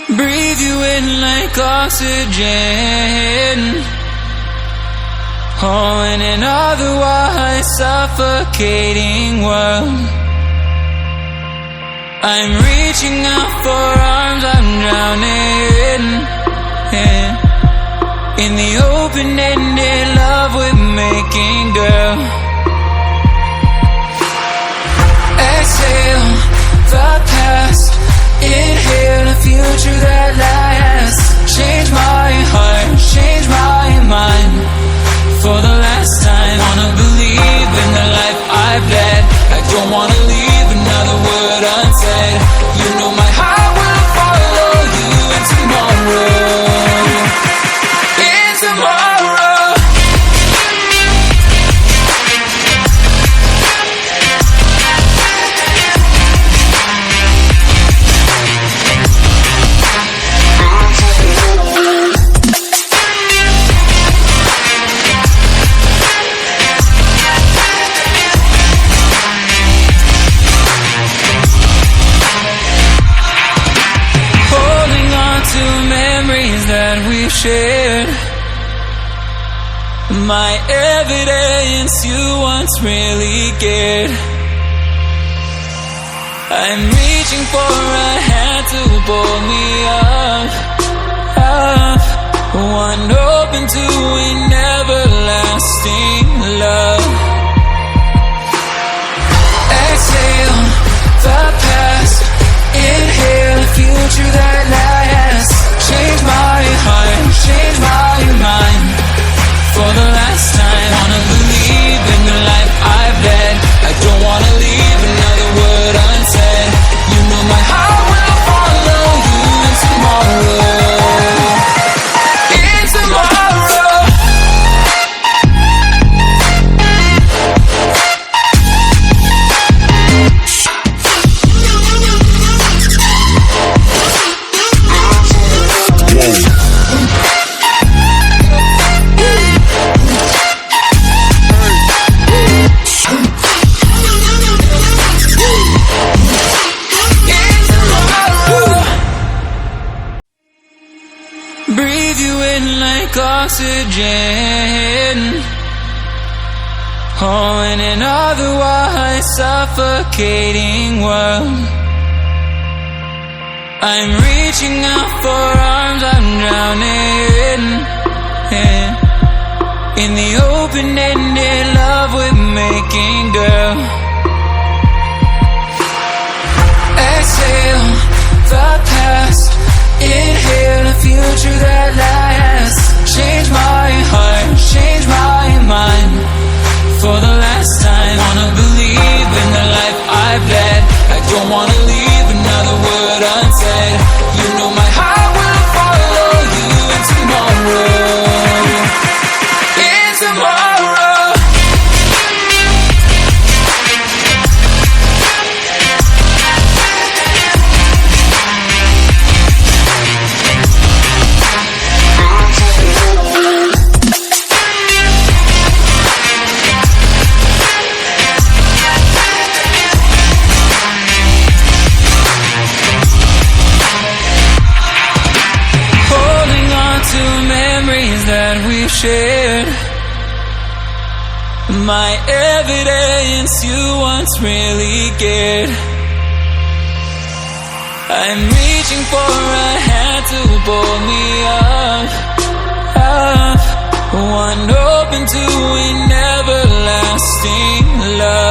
Breathe you in like oxygen. Oh, in an otherwise suffocating world, I'm reaching out for arms, I'm drowning in the open-ended love we're making, girl. Exhale the past, inhale a future that lasts. Change my heart, change my mind. For the last time, wanna believe in the life I've led. I don't wanna leave another word unsaid. You know my heart will follow you in tomorrow. In tomorrow. Shared my evidence you once really cared. I'm reaching for a hand to pull me up, up. One open to an everlasting love. Exhale the past, inhale a future that lasts. Change my heart, change my mind. For the last time, wanna believe in the life I've led. I don't wanna leave another word unsaid. You know my heart will follow you in tomorrow. In tomorrow. Breathe you in like oxygen. Oh, in an otherwise suffocating world, I'm reaching out for arms, I'm drowning in the open-ended love we're making, girl. Exhale the past, inhale a future that lasts. Change my heart, change my mind. For the last time, wanna believe in the life I've led. I don't wanna leave another word unsaid. You know my heart will follow you in tomorrow. In tomorrow. Shared my evidence you once really cared. I'm reaching for a hand to pull me up, up. One open to an everlasting love.